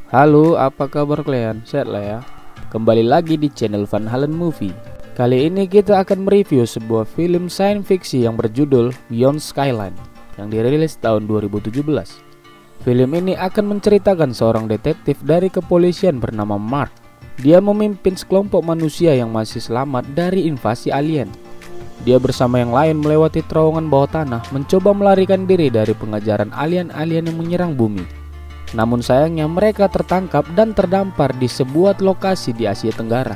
Halo, apa kabar kalian? Sehat lah ya. Kembali lagi di channel Van Halen Movie. Kali ini kita akan mereview sebuah film science fiction yang berjudul Beyond Skyline yang dirilis tahun 2017. Film ini akan menceritakan seorang detektif dari kepolisian bernama Mark. Dia memimpin sekelompok manusia yang masih selamat dari invasi alien. Dia bersama yang lain melewati terowongan bawah tanah, mencoba melarikan diri dari pengejaran alien-alien yang menyerang bumi. Namun sayangnya mereka tertangkap dan terdampar di sebuah lokasi di Asia Tenggara.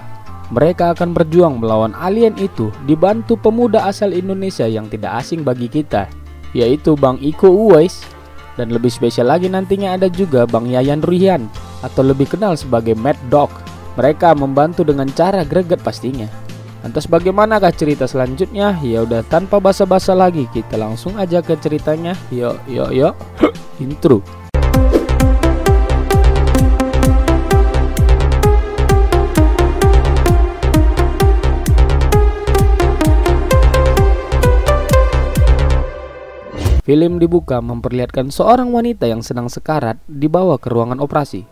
Mereka akan berjuang melawan alien itu dibantu pemuda asal Indonesia yang tidak asing bagi kita, yaitu Bang Iko Uwais. Dan lebih spesial lagi nantinya ada juga Bang Yayan Ruhian atau lebih kenal sebagai Mad Dog. Mereka membantu dengan cara greget pastinya. Lantas bagaimanakah cerita selanjutnya? Ya udah, tanpa basa-basa lagi kita langsung aja ke ceritanya. Yuk. Intro. Film dibuka memperlihatkan seorang wanita yang sedang sekarat dibawa ke ruangan operasi.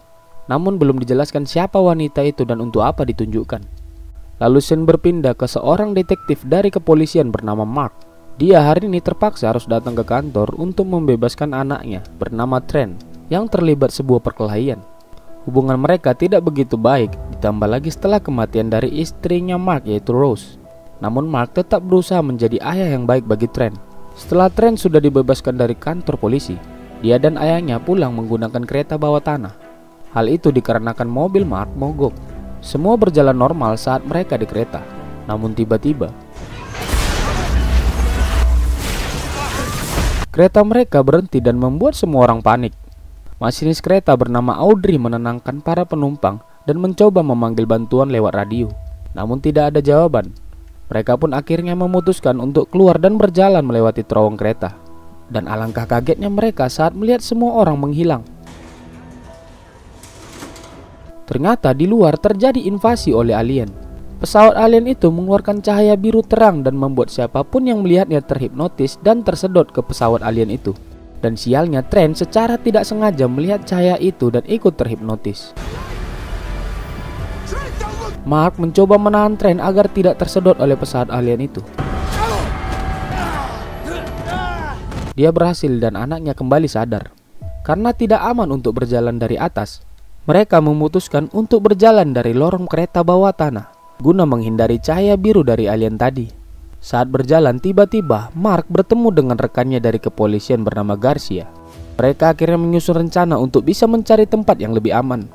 Namun belum dijelaskan siapa wanita itu dan untuk apa ditunjukkan. Lalu scene berpindah ke seorang detektif dari kepolisian bernama Mark. Dia hari ini terpaksa harus datang ke kantor untuk membebaskan anaknya bernama Trent yang terlibat sebuah perkelahian. Hubungan mereka tidak begitu baik, ditambah lagi setelah kematian dari istrinya Mark yaitu Rose. Namun Mark tetap berusaha menjadi ayah yang baik bagi Trent. Setelah Trent sudah dibebaskan dari kantor polisi, dia dan ayahnya pulang menggunakan kereta bawah tanah. Hal itu dikarenakan mobil Mark mogok. Semua berjalan normal saat mereka di kereta. Namun tiba-tiba kereta mereka berhenti dan membuat semua orang panik. Masinis kereta bernama Audrey menenangkan para penumpang dan mencoba memanggil bantuan lewat radio. Namun tidak ada jawaban. Mereka pun akhirnya memutuskan untuk keluar dan berjalan melewati terowong kereta. Dan alangkah kagetnya mereka saat melihat semua orang menghilang. Ternyata di luar terjadi invasi oleh alien. Pesawat alien itu mengeluarkan cahaya biru terang dan membuat siapapun yang melihatnya terhipnotis dan tersedot ke pesawat alien itu. Dan sialnya Trent secara tidak sengaja melihat cahaya itu dan ikut terhipnotis. Mark mencoba menahan Trent agar tidak tersedot oleh pesawat alien itu. Dia berhasil dan anaknya kembali sadar. Karena tidak aman untuk berjalan dari atas, mereka memutuskan untuk berjalan dari lorong kereta bawah tanah guna menghindari cahaya biru dari alien tadi. Saat berjalan tiba-tiba Mark bertemu dengan rekannya dari kepolisian bernama Garcia. Mereka akhirnya menyusun rencana untuk bisa mencari tempat yang lebih aman.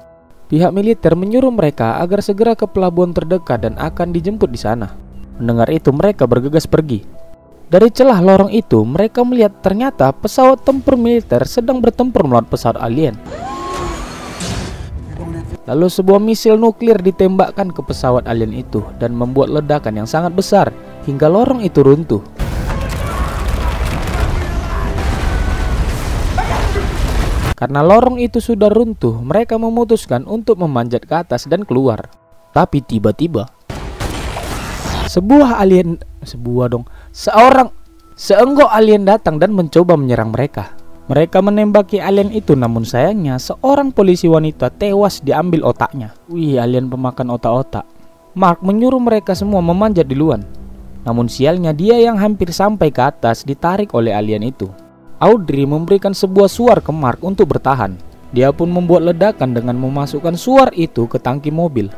Pihak militer menyuruh mereka agar segera ke pelabuhan terdekat dan akan dijemput di sana. Mendengar itu mereka bergegas pergi. Dari celah lorong itu mereka melihat ternyata pesawat tempur militer sedang bertempur melawan pesawat alien. Lalu sebuah misil nuklir ditembakkan ke pesawat alien itu dan membuat ledakan yang sangat besar hingga lorong itu runtuh. Karena lorong itu sudah runtuh, mereka memutuskan untuk memanjat ke atas dan keluar. Tapi tiba-tiba seonggok alien datang dan mencoba menyerang mereka. Mereka menembaki alien itu, namun sayangnya seorang polisi wanita tewas diambil otaknya. Wih, alien pemakan otak-otak. Mark menyuruh mereka semua memanjat duluan. Namun sialnya dia yang hampir sampai ke atas ditarik oleh alien itu. Audrey memberikan sebuah suar ke Mark untuk bertahan. Dia pun membuat ledakan dengan memasukkan suar itu ke tangki mobil.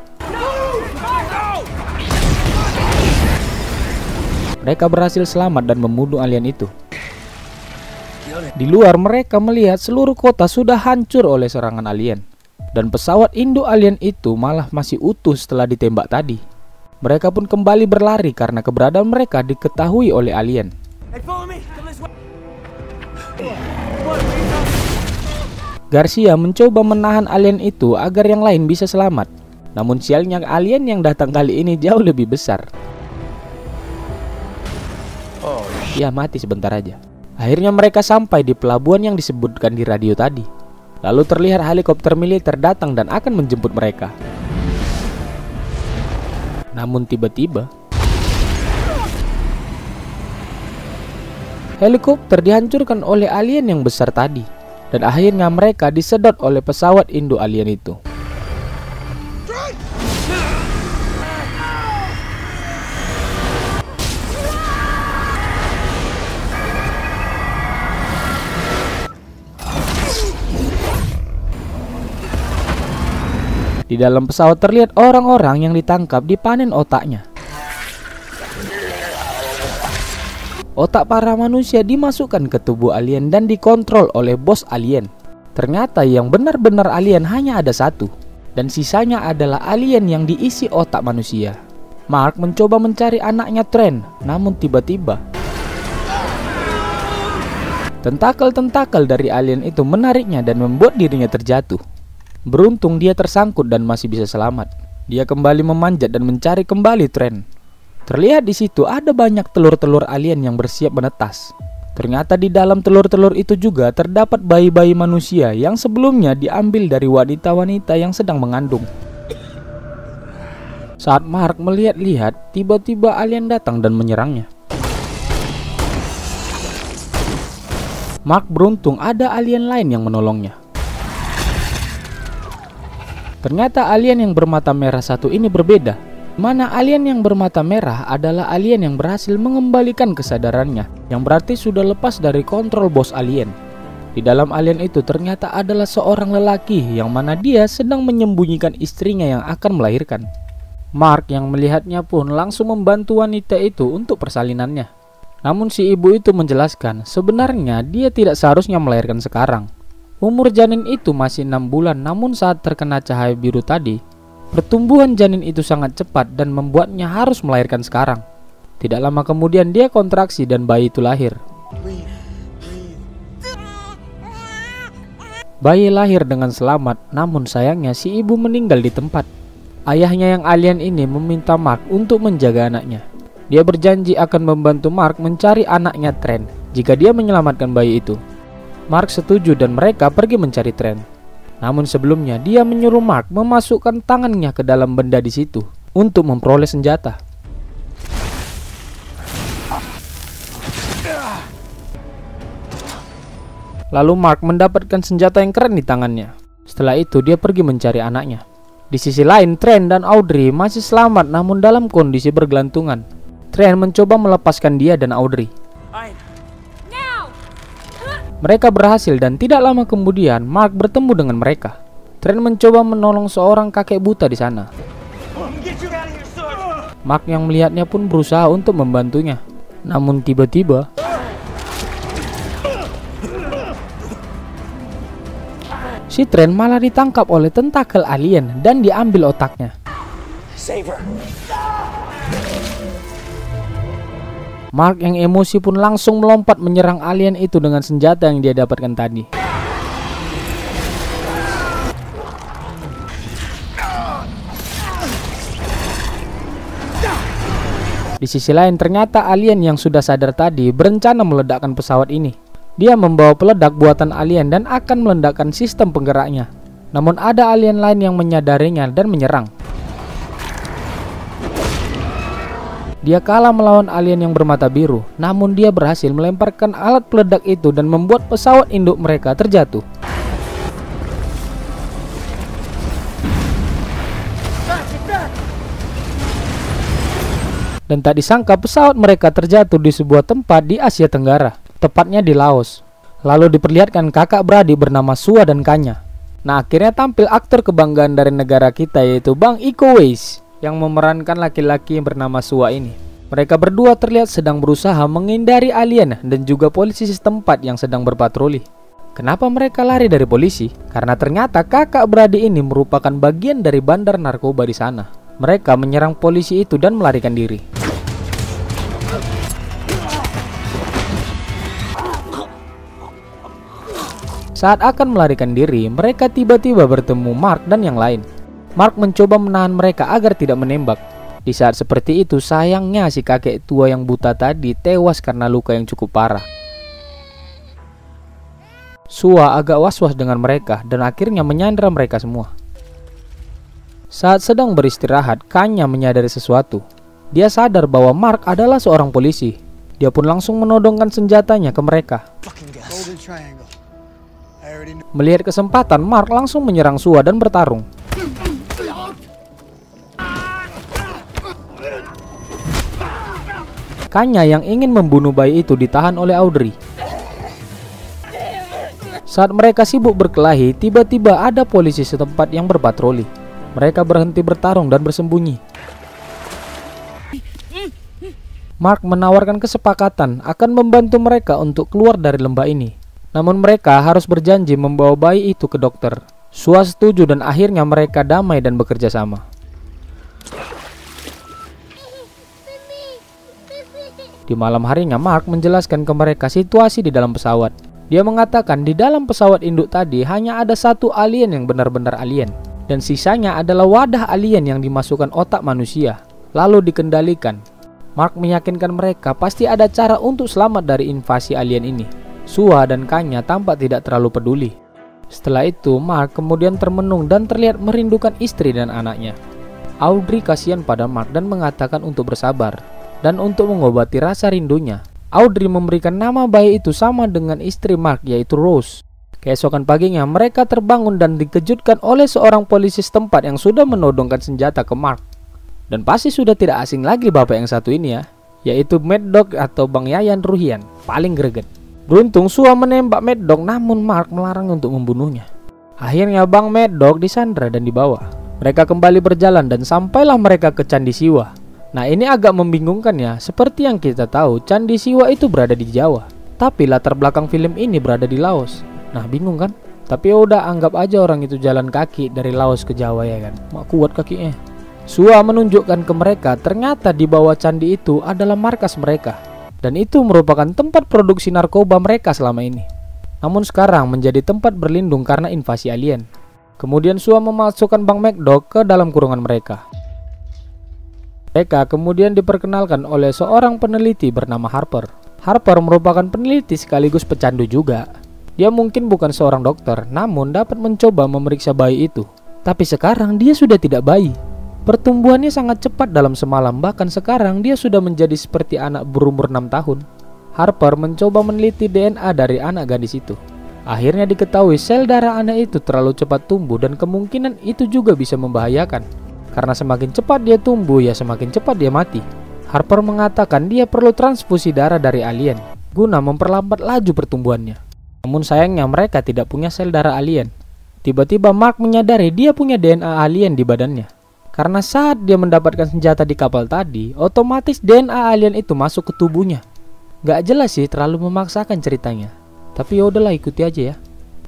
Mereka berhasil selamat dan membunuh alien itu. Di luar mereka melihat seluruh kota sudah hancur oleh serangan alien. Dan pesawat induk alien itu malah masih utuh setelah ditembak tadi. Mereka pun kembali berlari karena keberadaan mereka diketahui oleh alien. Garcia mencoba menahan alien itu agar yang lain bisa selamat. Namun sialnya alien yang datang kali ini jauh lebih besar. Ya, mati sebentar aja. Akhirnya mereka sampai di pelabuhan yang disebutkan di radio tadi. Lalu terlihat helikopter militer datang dan akan menjemput mereka. Namun tiba-tiba helikopter dihancurkan oleh alien yang besar tadi. Dan akhirnya mereka disedot oleh pesawat induk alien itu. Di dalam pesawat terlihat orang-orang yang ditangkap dipanen otaknya. Otak para manusia dimasukkan ke tubuh alien dan dikontrol oleh bos alien. Ternyata yang benar-benar alien hanya ada satu, dan sisanya adalah alien yang diisi otak manusia. Mark mencoba mencari anaknya Trent, namun tiba-tiba tentakel-tentakel dari alien itu menariknya dan membuat dirinya terjatuh. Beruntung dia tersangkut dan masih bisa selamat. Dia kembali memanjat dan mencari kembali Trent. Terlihat di situ ada banyak telur-telur alien yang bersiap menetas. Ternyata di dalam telur-telur itu juga terdapat bayi-bayi manusia yang sebelumnya diambil dari wanita-wanita yang sedang mengandung. Saat Mark melihat-lihat, tiba-tiba alien datang dan menyerangnya. Mark beruntung ada alien lain yang menolongnya. Ternyata alien yang bermata merah satu ini berbeda. Mana alien yang bermata merah adalah alien yang berhasil mengembalikan kesadarannya, yang berarti sudah lepas dari kontrol bos alien. Di dalam alien itu ternyata adalah seorang lelaki yang mana dia sedang menyembunyikan istrinya yang akan melahirkan. Mark yang melihatnya pun langsung membantu wanita itu untuk persalinannya. Namun si ibu itu menjelaskan sebenarnya dia tidak seharusnya melahirkan sekarang. Umur janin itu masih 6 bulan, namun saat terkena cahaya biru tadi, pertumbuhan janin itu sangat cepat dan membuatnya harus melahirkan sekarang. Tidak lama kemudian dia kontraksi dan bayi itu lahir. Bayi lahir dengan selamat, namun sayangnya si ibu meninggal di tempat. Ayahnya yang alien ini meminta Mark untuk menjaga anaknya. Dia berjanji akan membantu Mark mencari anaknya Trent jika dia menyelamatkan bayi itu. Mark setuju dan mereka pergi mencari Trent. Namun sebelumnya dia menyuruh Mark memasukkan tangannya ke dalam benda di situ untuk memperoleh senjata. Lalu Mark mendapatkan senjata yang keren di tangannya. Setelah itu dia pergi mencari anaknya. Di sisi lain Trent dan Audrey masih selamat namun dalam kondisi bergelantungan. Trent mencoba melepaskan dia dan Audrey. Mereka berhasil dan tidak lama kemudian Mark bertemu dengan mereka. Trent mencoba menolong seorang kakek buta di sana. Mark yang melihatnya pun berusaha untuk membantunya. Namun tiba-tiba si Trent malah ditangkap oleh tentakel alien dan diambil otaknya. Mark yang emosi pun langsung melompat menyerang alien itu dengan senjata yang dia dapatkan tadi. Di sisi lain ternyata alien yang sudah sadar tadi berencana meledakkan pesawat ini. Dia membawa peledak buatan alien dan akan meledakkan sistem penggeraknya. Namun ada alien lain yang menyadarinya dan menyerang. Dia kalah melawan alien yang bermata biru, namun dia berhasil melemparkan alat peledak itu dan membuat pesawat induk mereka terjatuh. Dan tak disangka pesawat mereka terjatuh di sebuah tempat di Asia Tenggara, tepatnya di Laos. Lalu diperlihatkan kakak beradik bernama Sua dan Kanya. Nah akhirnya tampil aktor kebanggaan dari negara kita yaitu Bang Iko Uwais yang memerankan laki-laki yang bernama Sua ini. Mereka berdua terlihat sedang berusaha menghindari alien dan juga polisi setempat yang sedang berpatroli. Kenapa mereka lari dari polisi? Karena ternyata kakak beradik ini merupakan bagian dari bandar narkoba di sana. Mereka menyerang polisi itu dan melarikan diri. Saat akan melarikan diri, mereka tiba-tiba bertemu Mark dan yang lain. Mark mencoba menahan mereka agar tidak menembak. Di saat seperti itu, sayangnya si kakek tua yang buta tadi tewas karena luka yang cukup parah. Sua agak was-was dengan mereka dan akhirnya menyandra mereka semua. Saat sedang beristirahat, Kanya menyadari sesuatu. Dia sadar bahwa Mark adalah seorang polisi. Dia pun langsung menodongkan senjatanya ke mereka. Melihat kesempatan, Mark langsung menyerang Sua dan bertarung. Kanya yang ingin membunuh bayi itu ditahan oleh Audrey. Saat mereka sibuk berkelahi, tiba-tiba ada polisi setempat yang berpatroli. Mereka berhenti bertarung dan bersembunyi. Mark menawarkan kesepakatan akan membantu mereka untuk keluar dari lembah ini. Namun mereka harus berjanji membawa bayi itu ke dokter. Sua setuju dan akhirnya mereka damai dan bekerja sama. Di malam harinya, Mark menjelaskan ke mereka situasi di dalam pesawat. Dia mengatakan di dalam pesawat induk tadi hanya ada satu alien yang benar-benar alien, dan sisanya adalah wadah alien yang dimasukkan otak manusia, lalu dikendalikan. Mark meyakinkan mereka pasti ada cara untuk selamat dari invasi alien ini. Sua dan Kanya tampak tidak terlalu peduli. Setelah itu, Mark kemudian termenung dan terlihat merindukan istri dan anaknya. Audrey kasihan pada Mark dan mengatakan untuk bersabar. Dan untuk mengobati rasa rindunya, Audrey memberikan nama bayi itu sama dengan istri Mark, yaitu Rose. Keesokan paginya, mereka terbangun dan dikejutkan oleh seorang polisi setempat yang sudah menodongkan senjata ke Mark. Dan pasti sudah tidak asing lagi bapak yang satu ini ya, yaitu Mad Dog atau Bang Yayan Ruhian, paling greget. Beruntung Sua menembak Mad Dog, namun Mark melarang untuk membunuhnya. Akhirnya Bang Mad Dog disandra dan dibawa. Mereka kembali berjalan dan sampailah mereka ke Candi Siwa. Nah, ini agak membingungkan ya. Seperti yang kita tahu, Candi Siwa itu berada di Jawa, tapi latar belakang film ini berada di Laos. Nah, bingung kan? Tapi udah, anggap aja orang itu jalan kaki dari Laos ke Jawa ya kan. Mak kuat kakinya. Sua menunjukkan ke mereka ternyata di bawah candi itu adalah markas mereka, dan itu merupakan tempat produksi narkoba mereka selama ini. Namun sekarang menjadi tempat berlindung karena invasi alien. Kemudian Sua memasukkan Bang McDog ke dalam kurungan mereka. Mereka kemudian diperkenalkan oleh seorang peneliti bernama Harper. Harper merupakan peneliti sekaligus pecandu juga. Dia mungkin bukan seorang dokter, namun dapat mencoba memeriksa bayi itu. Tapi sekarang dia sudah tidak bayi. Pertumbuhannya sangat cepat dalam semalam, bahkan sekarang dia sudah menjadi seperti anak berumur 6 tahun. Harper mencoba meneliti DNA dari anak gadis itu. Akhirnya diketahui sel darah anak itu terlalu cepat tumbuh dan kemungkinan itu juga bisa membahayakan. Karena semakin cepat dia tumbuh, ya semakin cepat dia mati. Harper mengatakan dia perlu transfusi darah dari alien guna memperlambat laju pertumbuhannya. Namun sayangnya mereka tidak punya sel darah alien. Tiba-tiba Mark menyadari dia punya DNA alien di badannya. Karena saat dia mendapatkan senjata di kapal tadi, otomatis DNA alien itu masuk ke tubuhnya. Gak jelas sih, terlalu memaksakan ceritanya. Tapi yaudahlah, ikuti aja ya.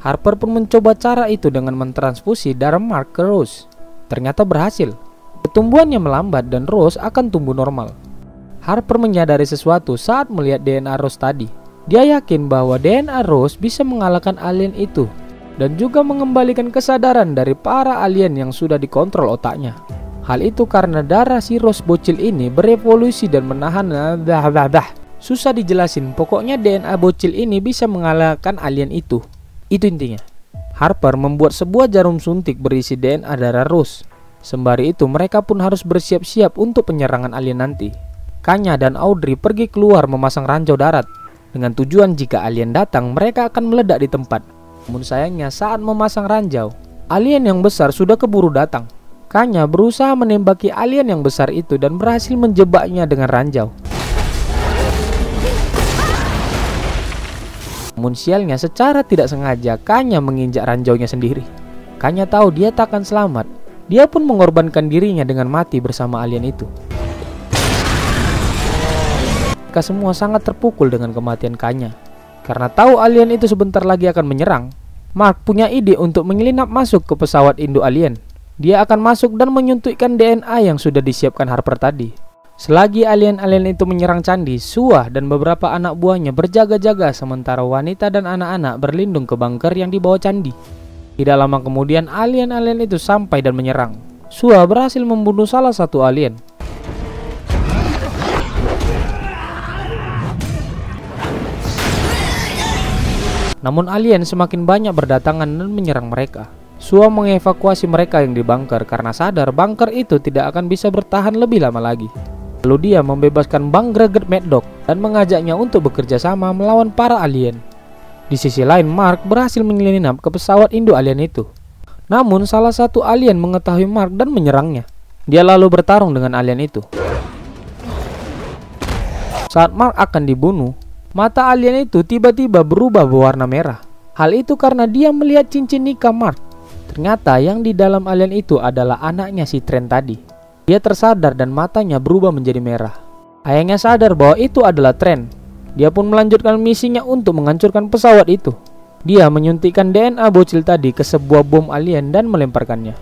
Harper pun mencoba cara itu dengan mentransfusi darah Mark ke Rose. Ternyata berhasil. Pertumbuhannya melambat dan Rose akan tumbuh normal. Harper menyadari sesuatu saat melihat DNA Rose tadi. Dia yakin bahwa DNA Rose bisa mengalahkan alien itu dan juga mengembalikan kesadaran dari para alien yang sudah dikontrol otaknya. Hal itu karena darah si Rose bocil ini berevolusi dan menahan susah dijelasin. Pokoknya DNA bocil ini bisa mengalahkan alien itu. Itu intinya. Harper membuat sebuah jarum suntik berisi DNA darah Rose. Sembari itu mereka pun harus bersiap-siap untuk penyerangan alien nanti. Kanya dan Audrey pergi keluar memasang ranjau darat dengan tujuan jika alien datang mereka akan meledak di tempat. Namun sayangnya saat memasang ranjau, alien yang besar sudah keburu datang. Kanya berusaha menembaki alien yang besar itu dan berhasil menjebaknya dengan ranjau. Namun sialnya secara tidak sengaja Kanya menginjak ranjaunya sendiri. Kanya tahu dia takkan selamat. Dia pun mengorbankan dirinya dengan mati bersama alien itu. Mereka semua sangat terpukul dengan kematian Kanya. Karena tahu alien itu sebentar lagi akan menyerang, Mark punya ide untuk menyelinap masuk ke pesawat induk alien. Dia akan masuk dan menyuntikkan DNA yang sudah disiapkan Harper tadi. Selagi alien-alien itu menyerang candi, Sua dan beberapa anak buahnya berjaga-jaga sementara wanita dan anak-anak berlindung ke bunker yang di bawah candi. Tidak lama kemudian alien-alien itu sampai dan menyerang. Sua berhasil membunuh salah satu alien. Namun alien semakin banyak berdatangan dan menyerang mereka. Sua mengevakuasi mereka yang di bunker karena sadar bunker itu tidak akan bisa bertahan lebih lama lagi. Lalu dia membebaskan Bang Greget Mad Dog dan mengajaknya untuk bekerja sama melawan para alien. Di sisi lain, Mark berhasil menyelinap ke pesawat induk alien itu. Namun salah satu alien mengetahui Mark dan menyerangnya. Dia lalu bertarung dengan alien itu. Saat Mark akan dibunuh, mata alien itu tiba-tiba berubah berwarna merah. Hal itu karena dia melihat cincin nikah Mark. Ternyata yang di dalam alien itu adalah anaknya si Trent tadi. Dia tersadar dan matanya berubah menjadi merah. Ayahnya sadar bahwa itu adalah Trent. Dia pun melanjutkan misinya untuk menghancurkan pesawat itu. Dia menyuntikkan DNA bocil tadi ke sebuah bom alien dan melemparkannya.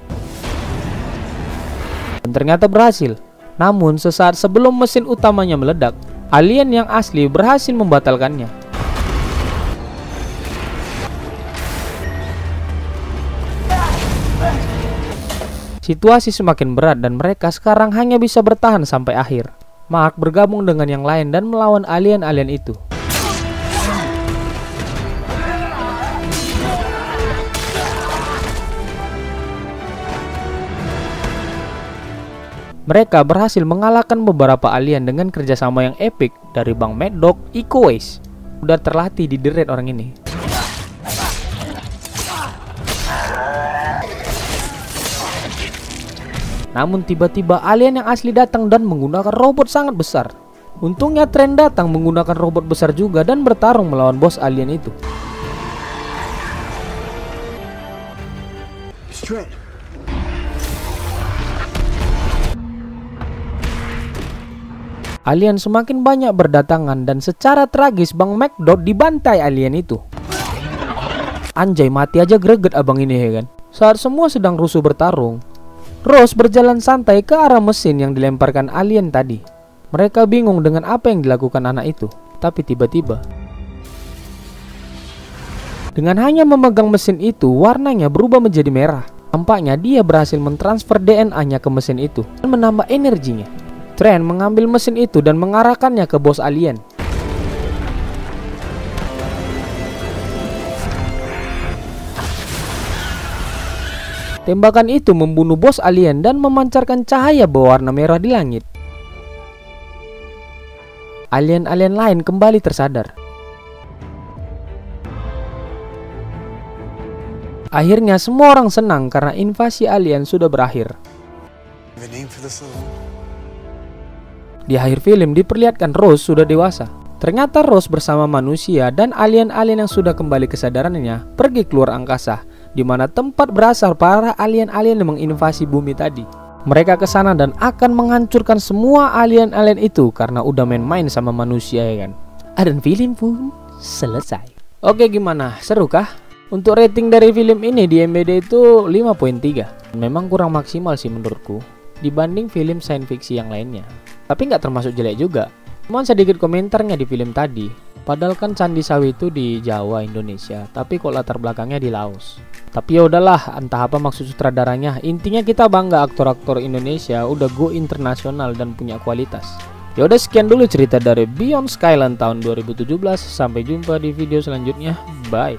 Dan ternyata berhasil. Namun sesaat sebelum mesin utamanya meledak, alien yang asli berhasil membatalkannya. Situasi semakin berat dan mereka sekarang hanya bisa bertahan sampai akhir. Mark bergabung dengan yang lain dan melawan alien-alien itu. Mereka berhasil mengalahkan beberapa alien dengan kerjasama yang epik dari Bang Mad Dog, Iko Uwais. Udah terlatih di The Raid orang ini. Namun tiba-tiba alien yang asli datang dan menggunakan robot sangat besar. Untungnya Trent datang menggunakan robot besar juga dan bertarung melawan bos alien itu. Alien semakin banyak berdatangan dan secara tragis Bang McDowd dibantai alien itu. Anjay, mati aja greget abang ini ya kan. Saat semua sedang rusuh bertarung, Rose berjalan santai ke arah mesin yang dilemparkan alien tadi. Mereka bingung dengan apa yang dilakukan anak itu. Tapi tiba-tiba, dengan hanya memegang mesin itu, warnanya berubah menjadi merah. Tampaknya dia berhasil mentransfer DNA-nya ke mesin itu dan menambah energinya. Trent mengambil mesin itu dan mengarahkannya ke bos alien. Tembakan itu membunuh bos alien dan memancarkan cahaya berwarna merah di langit. Alien-alien lain kembali tersadar. Akhirnya semua orang senang karena invasi alien sudah berakhir. Di akhir film diperlihatkan Rose sudah dewasa. Ternyata Rose bersama manusia dan alien-alien yang sudah kembali kesadarannya pergi keluar angkasa, di mana tempat berasal para alien-alien yang menginvasi bumi tadi. Mereka ke sana dan akan menghancurkan semua alien-alien itu karena udah main-main sama manusia ya kan. Dan film pun selesai. Oke, gimana? Seru kah? Untuk rating dari film ini di IMDb itu 5.3. Memang kurang maksimal sih menurutku dibanding film science fiction yang lainnya. Tapi nggak termasuk jelek juga. Cuman sedikit komentarnya di film tadi. Padahal kan Candi Sawi itu di Jawa, Indonesia, tapi kok latar belakangnya di Laos. Tapi ya udahlah, entah apa maksud sutradaranya. Intinya kita bangga aktor-aktor Indonesia udah go internasional dan punya kualitas. Ya udah, sekian dulu cerita dari Beyond Skyline tahun 2017. Sampai jumpa di video selanjutnya. Bye.